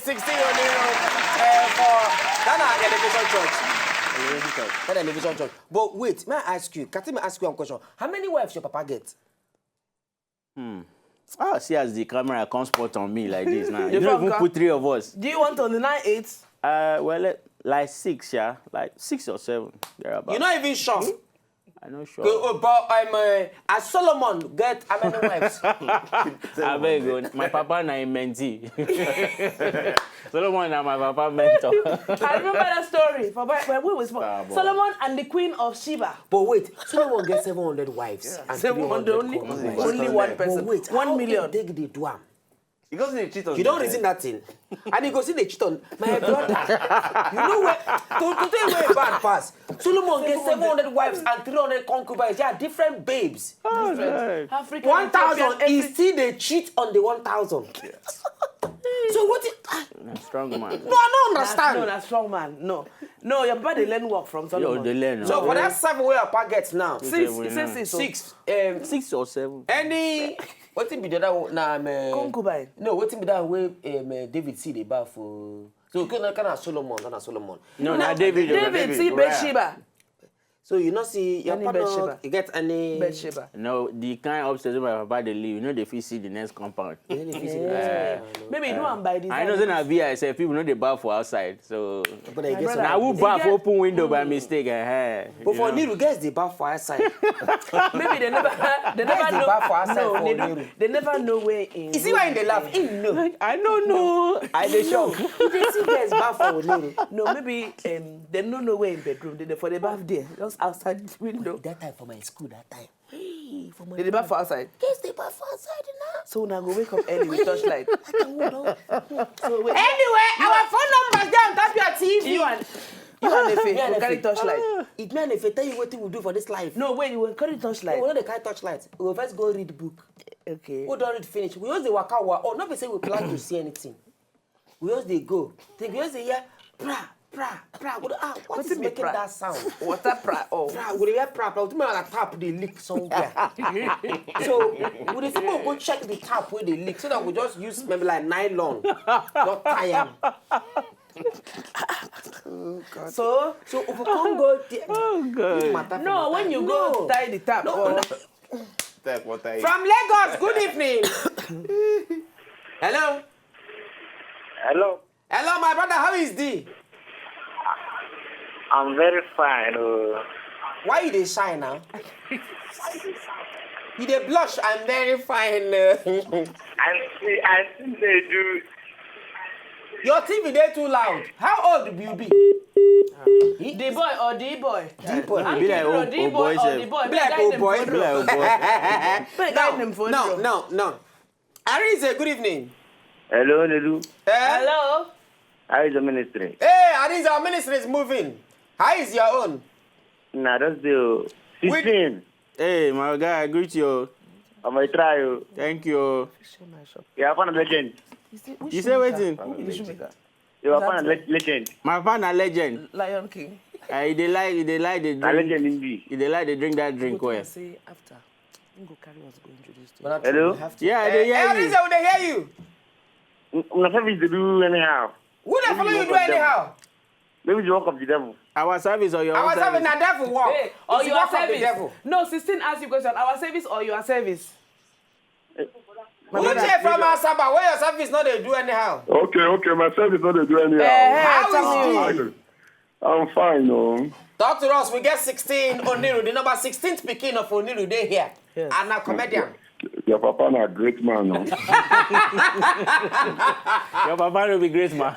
16 Oniru for Ghana Elevation Church. But wait, may I ask you? Katim, ask you one question. How many wives your papa get? Oh, see as the camera comes spot on me like this now. You don't even put 3 of us. Do you want on the 9-8? Well, like 6, yeah, like 6 or 7. You're not even sure. I'm not sure. But as Solomon get how many wives? I beg you, my papa na mentee. Solomon na my papa mentor. I remember that story. When we was Solomon and the Queen of Sheba. But wait, Solomon get 700 wives. Yeah. And 700 only one person. But wait, 1 million. They do am. Because they cheat on you don't reason that thing. And you go see they cheat on my brother. You know where to tell where bad pass. Solomon gets 700 wives and 300 concubines. They are different babes. Oh, different. 1,000 is still they cheat on the 1,000. Yeah. So what is strong man. No, I don't understand. No, that's strong man. No, your papa they learn work from Solomon. Yo, they learn. So for that 7 where your papa gets now. 6 or 7. Any what be the other na concubine? No, what be that way David see the bar for? So kind of Solomon, not Solomon. No, David see Bathsheba. So you not see your partner, you get any Bathsheba? No, the kind of upstairs where my papa they live, you know they fit see the next compound. Maybe you know I'm by this. I know that na VI say people know they bar for outside, so. But I guess I will bar for open window by mistake. But for Niru, guess they bar for outside. Maybe they never know. For outside no, they never know where in. You see why in the laugh? No. I don't know. I they show. They see guys bar for Niru. No, maybe they don't know where in bedroom. They for the bath there. Just outside the window. That time for my school, that time. Hey, for my they bath for outside? Yes, they bath for outside now. So now go wake up early with torchlight. So anyway, our phone numbers there on top your TV. You and Efe will carry torchlight. It means if I tell you what we do for this life. No, wait, you will carry torchlight. No, we don't carry torchlight. We will first go read the book. Okay. We don't read finish. We use the waka or not be say we plan to see anything. We use the go. Think we use the hear pra. What is making pra? That sound? Water pra. Oh. Pra. We hear pra. But we like tap the leak somewhere. So we the people go check the tap where they leak so that we just use maybe like nylon, not tie. Oh God. So if we can't go there. Oh God. No, when you go tie the tap. No. Tap water. From Lagos, good evening. Hello. Hello, my brother. How is D? I'm very fine. Why you dey shy now? You dey blush. I'm very fine. I think they do. Your TV dey too loud. How old do you be? The boy or the boy? The boy. Be like old boy. Be like old boy. No. Arise, good evening. Hello, Nedu. Hello. How is the ministry? Hey, Arise, our ministry is moving. How is your own? Nah, that's the 16. Hey, my guy, I greet you. I might try you. Thank you. You are a legend. You say waiting? You are a legend. My partner legend. Lion King. They like the drink. A legend indeed. They like to drink that drink well. Say after. Go carry us go introduce to you. Hello? Yeah, they hear you. Arise, will they hear you? My service to do anyhow. Who the follow you do anyhow? Maybe you work of the devil. Our service or your our own service? Our devil work. Hey, or it's your work service? Of the devil. No, 16 ask you question. Our service or your service? Who check from our Sabbath? Where your service not they do anyhow? Okay, my service not they do anyhow. How is it? I'm fine, no. Talk to us. We get 16 Oniru. The number 16th picking of Oniru they here. Yes. And a comedian. Your papa na great man, no. Your papa will be great man.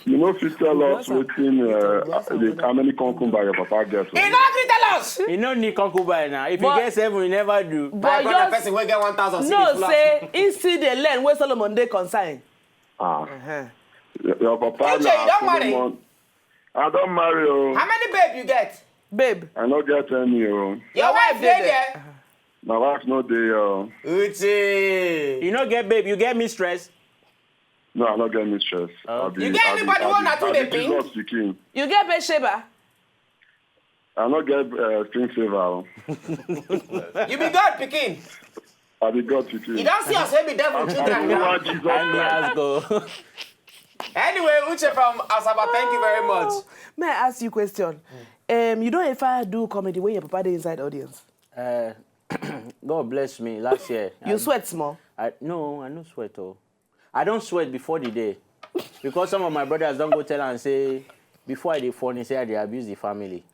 You know, if you tell us how many concubines your papa gets. He not tell us. You don't need concubine now. If you get 7, you never do. But your person will get 1,000. No, say he see the land where Solomon they consign. Your papa. You don't marry. I don't marry. How many babe you get? Babe. I don't get any. Your wife there? My wife no dey. Uche. You don't get babe, you get mistress. No, I don't get mistress. You get anybody who not to the pink? You get Bathsheba? I don't get screen saver. You be God picking. I be God with you. You don't see us be devil children now. Let's go. Anyway, Uche from Asaba, thank you very much. May I ask you a question? You don't ever do comedy when your papa is inside audience? God bless me. Last year. You sweat small? No, I don't sweat. Oh. I don't sweat before the day. Because some of my brothers don't go tell and say, before they phone, they say they abuse the family.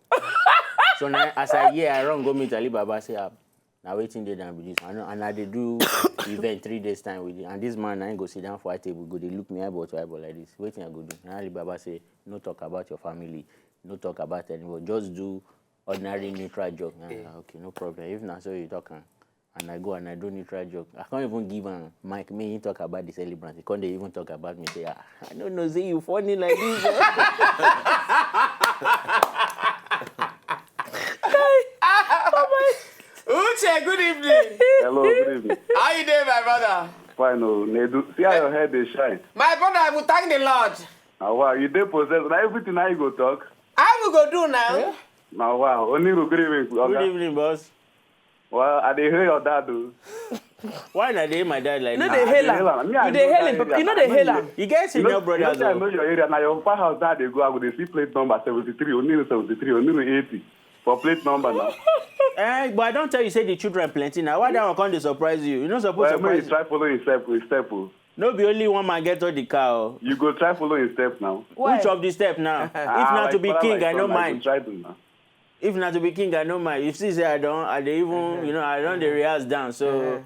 So now, as I run go meet Ali Baba, say, now waiting there and this. And I they do event 3 days time with it. And this man, I ain't go sit down for a table, go, they look me eyeball to eyeball like this. Waiting I go do. And Ali Baba say, no talk about your family, no talk about anyone, just do ordinary neutral joke. Okay, no problem. If not, so you talk and I go and I do neutral joke. I can't even give a mic. Me, he talk about the celebrant. He can't even talk about me. Say, I don't know, say you funny like this. Uche, good evening. Hello, good evening. How you doing, my brother? Fine, oh, Nedu. See how your head is shine. My brother, I will thank the Lord. Now, wow, you dey possess. Now, everything now you go talk. I will go do now. Yeah. Now, wow, Oniru, good evening. Good evening, boss. Well, I dey hear your dad, though. Why not they my dad like You know that? they hail him. You they hail him. You know they hail him. You guys in your brothers. I know your area. Now, your papa house that they go, I go, they see plate number 73, Oniru 73, Oniru 80. For plate number now. But I don't tell you, say the children plenty now. Why that one can't they surprise you? You're not supposed to surprise you. Try following step. No, be only one man get all the car. You go try following step now. Why? Which of the step now? If not to be king, I don't mind. Try to now. If not to be king, I don't mind. If see say I don't even, you know, I don't the rehearse down. So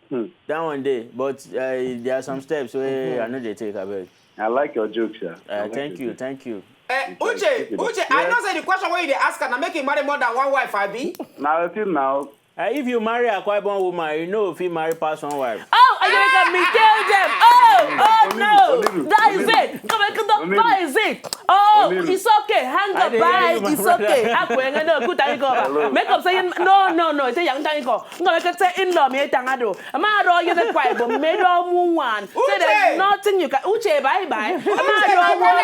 that one day. But there are some steps where I know they take a bit. I like your jokes, yeah. Thank you. Uche, I know say the question where they ask and I make him marry more than one wife, I be. Now, until now. If you marry a quite born woman, you know if you marry past one wife. Oh, I can me tell them. Oh no, that is it. Come on, that is it. Oh, it's okay. Hang up, bye. It's okay. I know. Good time go. Make up saying no. It's a young time go. No, I can say in law me tangado. I'm not all you the quiet, but made all one. Say there's nothing you can. Uche, bye. I'm not all one.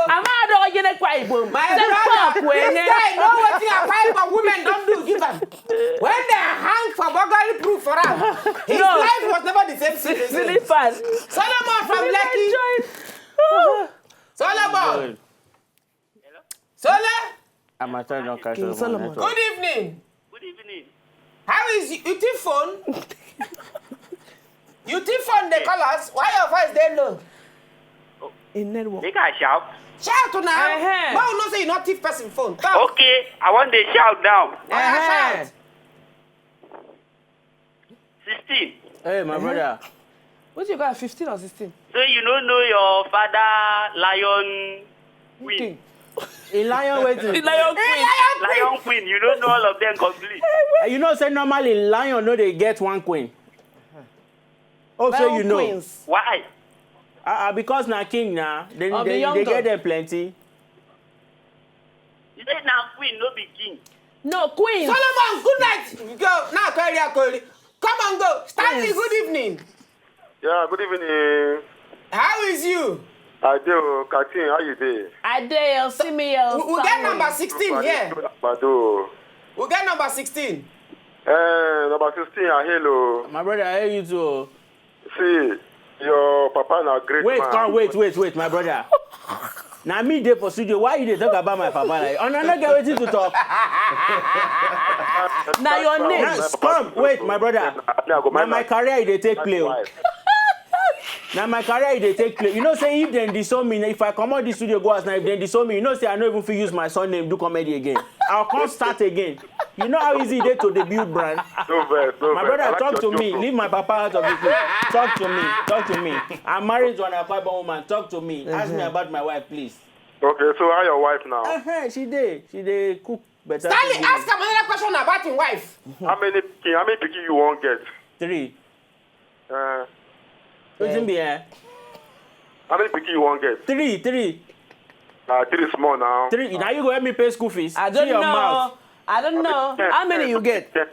I'm not all you the quiet, boom. My brother, this guy know what you are fighting for women don't do. Give them. When they hang for burglary proof for us, his life was never the same. Silly fast. Solomon from Lekki. Solomon. Hello? I'm a turn on cash. Solomon. Good evening. Good evening. How is you? You take phone? You take phone the colors? Why your voice they low? In network. Make I shout. Shout now. Why you not say you not thief person phone? Talk. Okay, I want the shout now. Shout. 16. Hey, my brother. What you got, 15 or 16? So you don't know your father, Lion Queen. A lion waiting. Lion Queen, you don't know all of them complete. You know, say normally lion know they get one queen. Oh, so you know. Queens. Why? Because now king now, they get them plenty. You say now Queen, no be king. No, Queen. Solomon, good night. Go now, Curry. Come on, go. Stanley, good evening. Yeah, good evening. How is you? I do, Katim, how you doing? I dare see me. We get number 16 here. Bado. We get number 16. Number 16, hello. My brother, I hear you too. See, your papa na great man. Wait, my brother. Now me there for studio. Why you dey talk about my papa? Like, I'm not get waiting to talk. Now your name. Come, wait, my brother. Now my career they take play. Now my career they take play. You know, say if then disown me, if I come out the studio go as now, if then disown me, you know, say I don't even feel use my son name do comedy again. I'll come start again. You know how easy it is to debut brand. My brother, talk to me. Leave my papa out of this. Talk to me. I'm married to an Akwa woman. Talk to me. Ask me about my wife, please. Okay, so how your wife now? She dey cook better. Stanley, ask him another question about his wife. How many pikin you won't get? 3. How many pikin you won't get? 3. 3 small now. 3. Now you go help me pay school fees. I don't See your know. mouth. I don't know. How many you get? 10.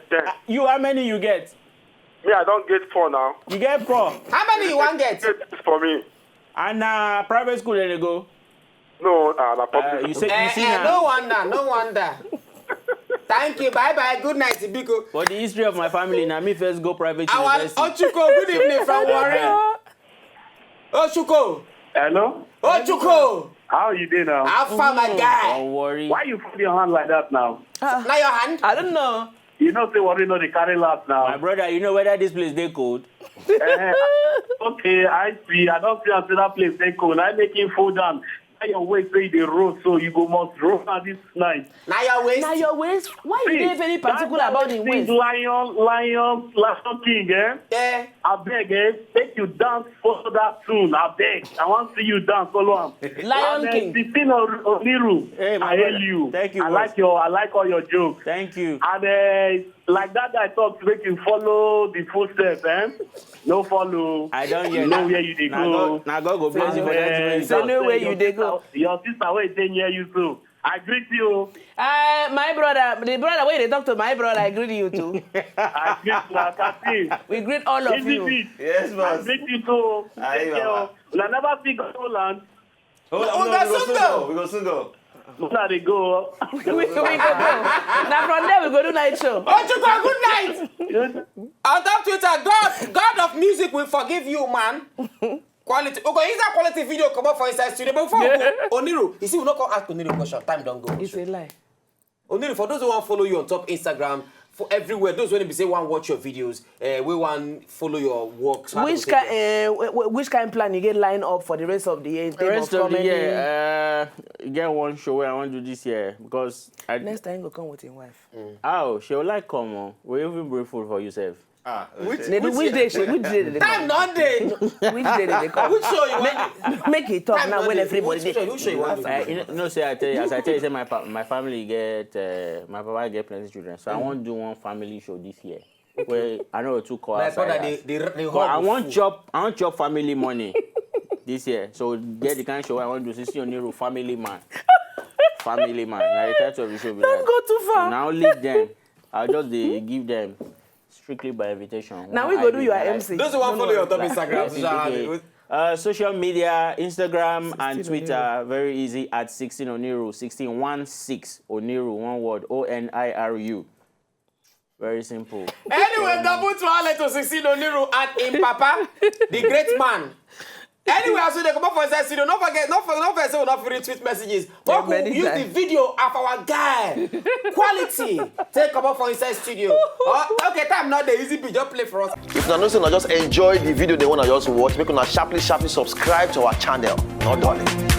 You, how many you get? Me, I don't get 4 now. You get 4. How many you want get? This for me. And private school then they go. No, na public. You see No now. wonder. Thank you. Bye-bye. Good night, Biko. For the history of my family, now me first go private Our university. Ochuko, good evening from Warren. Ochuko. Hello? Ochuko. How are you doing now? How far, my guy? Don't worry. Why you put your hand like that now? Now your hand? I don't know. You know, say what you know, they carry laugh now. My brother, you know whether this place they cold? Okay, I see. I don't see until that place they cold. I making food down. Now your waist say they roll, so you go must roll at this night. Now your waist? Now your waist? Why you have any particular about the waist? Lion King, eh? Yeah. I beg, take you dance follow that tune. I beg. I want to see you dance follow him. Lion King. Pt.3 Oniru. Hey, my I brother. hail you. Thank you, I boss. like all your jokes. Thank you. And like that guy talks, make you follow the footsteps, eh? No follow. I don't hear know where you dey go. Now God go bless you for that. Say no where you dey go. Your sister where they near you too. I greet you. My brother, the brother where they talk to my brother, I greet you too. I greet you, Katim. We greet all of you. Yes, I boss. greet you too. Aye, Take care. Baba. I never speak Holland. We go soon go. Now they go. we go go. Now from there we go do night show. Ochuko, good night. On top Twitter, God of music will forgive you, man. Quality. Okay, is that quality video come up for inside studio? But before we go, Oniru, you see, we not come ask Oniru question. Time don't go. It's a lie. Oniru, for those who want to follow you on top Instagram, for everywhere, those when be say want watch your videos, we want follow your works. Which kind of plan you get lined up for the rest of the year? The rest of the year, get one show where I want to do this year because Next time you go come with your wife. Oh, she will like come on. We even bring food for yourself. Which day they Time not day. Which day they come? Which show you want? Make it talk now when everybody Which show you want? You know, say I tell you, as I tell you, say my family get my papa get plenty children, so I want to do one family show this year. Where I know two call outside. I want chop family money this year. So get the kind of show I want to do. See Oniru family man. Family man. Now the title of the show be Don't go too far. So now leave them. I'll just give them strictly by invitation. Now we go do your MC. Those who want follow your top Instagram. Social media, Instagram and Twitter, very easy at 16 Oniru, 1616 Oniru, one word, Oniru. Very simple. Anyway, double to our to 16 Oniru and in Papa, the great man. Anyway, as they come up for inside studio, don't forget, not say we not retweet messages. But we use the video of our guy. Quality. Take come up for inside studio. Okay, time not the easy just play for us. If you know, just enjoy the video they want to just watch, make sure sharply subscribe to our channel. Not darling.